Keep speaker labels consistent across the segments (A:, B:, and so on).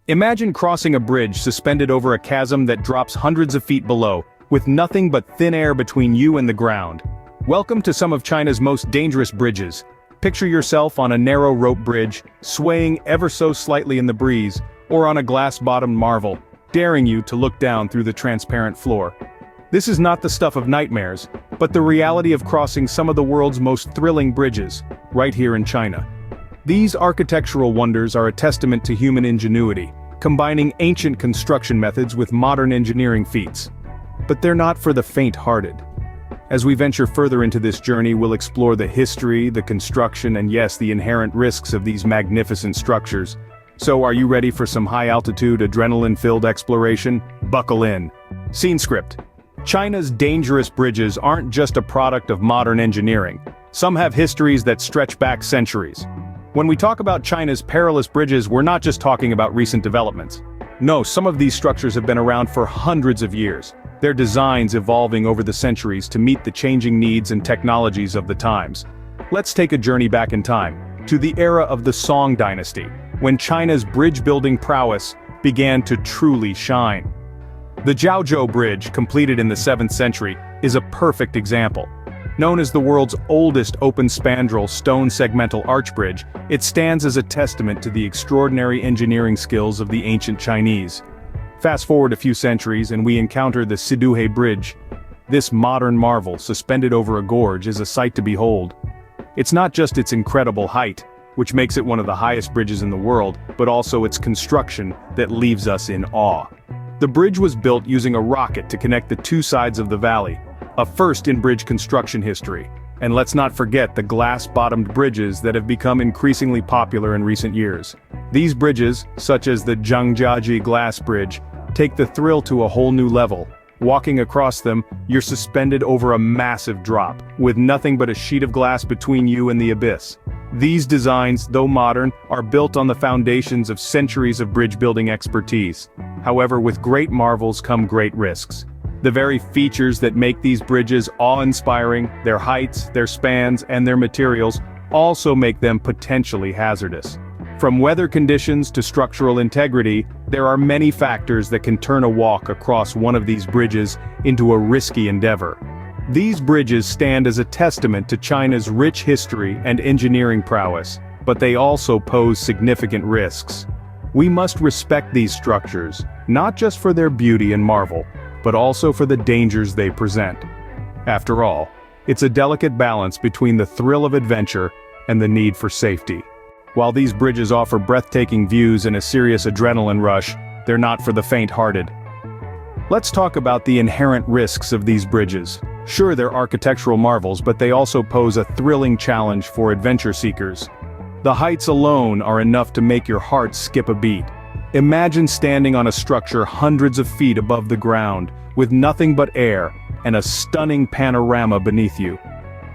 A: Imagine crossing a bridge suspended over a chasm that drops hundreds of feet below, with nothing but thin air between you and the ground. Welcome to some of China's most dangerous bridges. Picture yourself on a narrow rope bridge, swaying ever so slightly in the breeze, or on a glass-bottomed marvel, daring you to look down through the transparent floor. This is not the stuff of nightmares, but the reality of crossing some of the world's most thrilling bridges, right here in China. These architectural wonders are a testament to human ingenuity, combining ancient construction methods with modern engineering feats. But they're not for the faint-hearted. As we venture further into this journey, we'll explore the history, the construction, and yes, the inherent risks of these magnificent structures. So are you ready for some high-altitude, adrenaline-filled exploration? Buckle in. Scene script. China's dangerous bridges aren't just a product of modern engineering. Some have histories that stretch back centuries. When we talk about China's perilous bridges, we're not just talking about recent developments. No, some of these structures have been around for hundreds of years, their designs evolving over the centuries to meet the changing needs and technologies of the times. Let's take a journey back in time, to the era of the Song dynasty, when China's bridge-building prowess began to truly shine. The Jiaozhou Bridge, completed in the 7th century, is a perfect example. Known as the world's oldest open-spandrel stone segmental arch bridge, it stands as a testament to the extraordinary engineering skills of the ancient Chinese. Fast forward a few centuries and we encounter the Siduhe Bridge. This modern marvel, suspended over a gorge, is a sight to behold. It's not just its incredible height, which makes it one of the highest bridges in the world, but also its construction that leaves us in awe. The bridge was built using a rocket to connect the two sides of the valley, a first in bridge construction history. And let's not forget the glass-bottomed bridges that have become increasingly popular in recent years. These bridges, such as the Zhangjiajie Glass Bridge, take the thrill to a whole new level. Walking across them, you're suspended over a massive drop, with nothing but a sheet of glass between you and the abyss. These designs, though modern, are built on the foundations of centuries of bridge-building expertise. However, with great marvels come great risks. The very features that make these bridges awe-inspiring, their heights, their spans, and their materials, also make them potentially hazardous. From weather conditions to structural integrity, there are many factors that can turn a walk across one of these bridges into a risky endeavor. These bridges stand as a testament to China's rich history and engineering prowess, but they also pose significant risks. We must respect these structures, not just for their beauty and marvel, but also for the dangers they present. After all, it's a delicate balance between the thrill of adventure and the need for safety. While these bridges offer breathtaking views and a serious adrenaline rush, they're not for the faint-hearted. Let's talk about the inherent risks of these bridges. Sure, they're architectural marvels, but they also pose a thrilling challenge for adventure seekers. The heights alone are enough to make your heart skip a beat. Imagine standing on a structure hundreds of feet above the ground, with nothing but air, and a stunning panorama beneath you.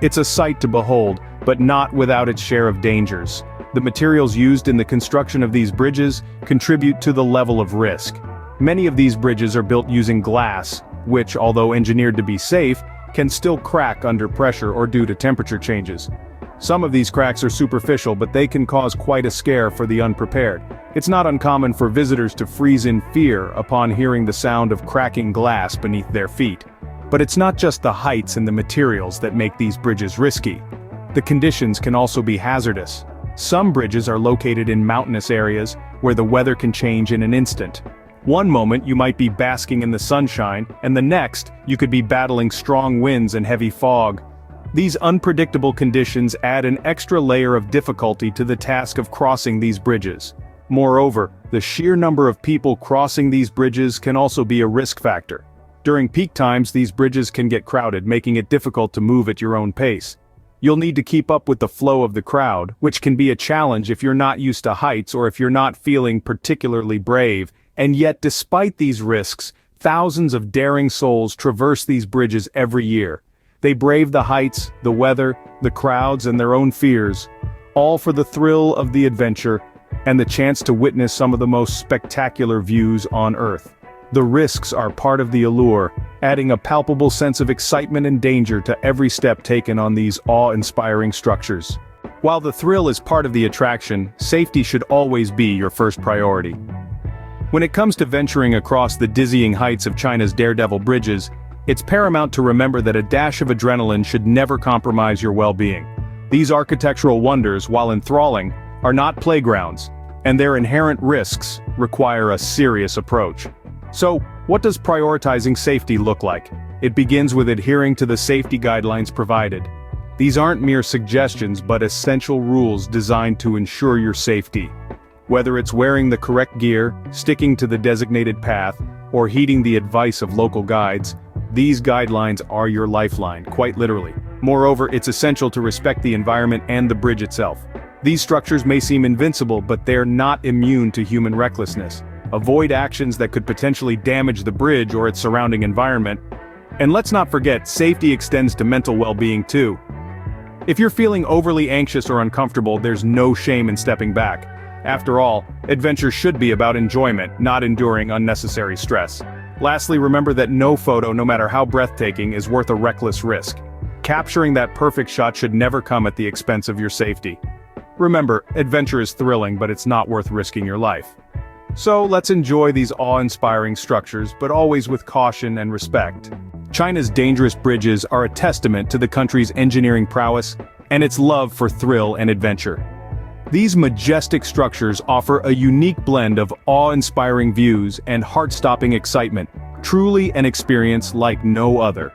A: It's a sight to behold, but not without its share of dangers. The materials used in the construction of these bridges contribute to the level of risk. Many of these bridges are built using glass, which, although engineered to be safe, can still crack under pressure or due to temperature changes. Some of these cracks are superficial, but they can cause quite a scare for the unprepared. It's not uncommon for visitors to freeze in fear upon hearing the sound of cracking glass beneath their feet. But it's not just the heights and the materials that make these bridges risky. The conditions can also be hazardous. Some bridges are located in mountainous areas where the weather can change in an instant. One moment you might be basking in the sunshine, and the next, you could be battling strong winds and heavy fog. These unpredictable conditions add an extra layer of difficulty to the task of crossing these bridges. Moreover, the sheer number of people crossing these bridges can also be a risk factor. During peak times, these bridges can get crowded, making it difficult to move at your own pace. You'll need to keep up with the flow of the crowd, which can be a challenge if you're not used to heights or if you're not feeling particularly brave. And yet, despite these risks, thousands of daring souls traverse these bridges every year. They brave the heights, the weather, the crowds, and their own fears, all for the thrill of the adventure and the chance to witness some of the most spectacular views on Earth. The risks are part of the allure, adding a palpable sense of excitement and danger to every step taken on these awe-inspiring structures. While the thrill is part of the attraction, safety should always be your first priority. When it comes to venturing across the dizzying heights of China's daredevil bridges, it's paramount to remember that a dash of adrenaline should never compromise your well-being. These architectural wonders, while enthralling, are not playgrounds, and their inherent risks require a serious approach. So, what does prioritizing safety look like? It begins with adhering to the safety guidelines provided. These aren't mere suggestions but essential rules designed to ensure your safety. Whether it's wearing the correct gear, sticking to the designated path, or heeding the advice of local guides, these guidelines are your lifeline, quite literally. Moreover, it's essential to respect the environment and the bridge itself. These structures may seem invincible, but they're not immune to human recklessness. Avoid actions that could potentially damage the bridge or its surrounding environment. And let's not forget, safety extends to mental well-being too. If you're feeling overly anxious or uncomfortable, there's no shame in stepping back. After all, adventure should be about enjoyment, not enduring unnecessary stress. Lastly, remember that no photo, no matter how breathtaking, is worth a reckless risk. Capturing that perfect shot should never come at the expense of your safety. Remember, adventure is thrilling, but it's not worth risking your life. So let's enjoy these awe-inspiring structures, but always with caution and respect. China's dangerous bridges are a testament to the country's engineering prowess and its love for thrill and adventure. These majestic structures offer a unique blend of awe-inspiring views and heart-stopping excitement, truly an experience like no other.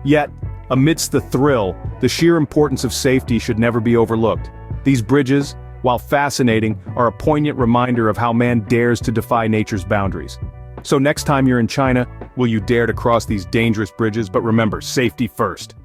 A: Yet, amidst the thrill, the sheer importance of safety should never be overlooked. These bridges, while fascinating, are a poignant reminder of how man dares to defy nature's boundaries. So next time you're in China, will you dare to cross these dangerous bridges? But remember, safety first.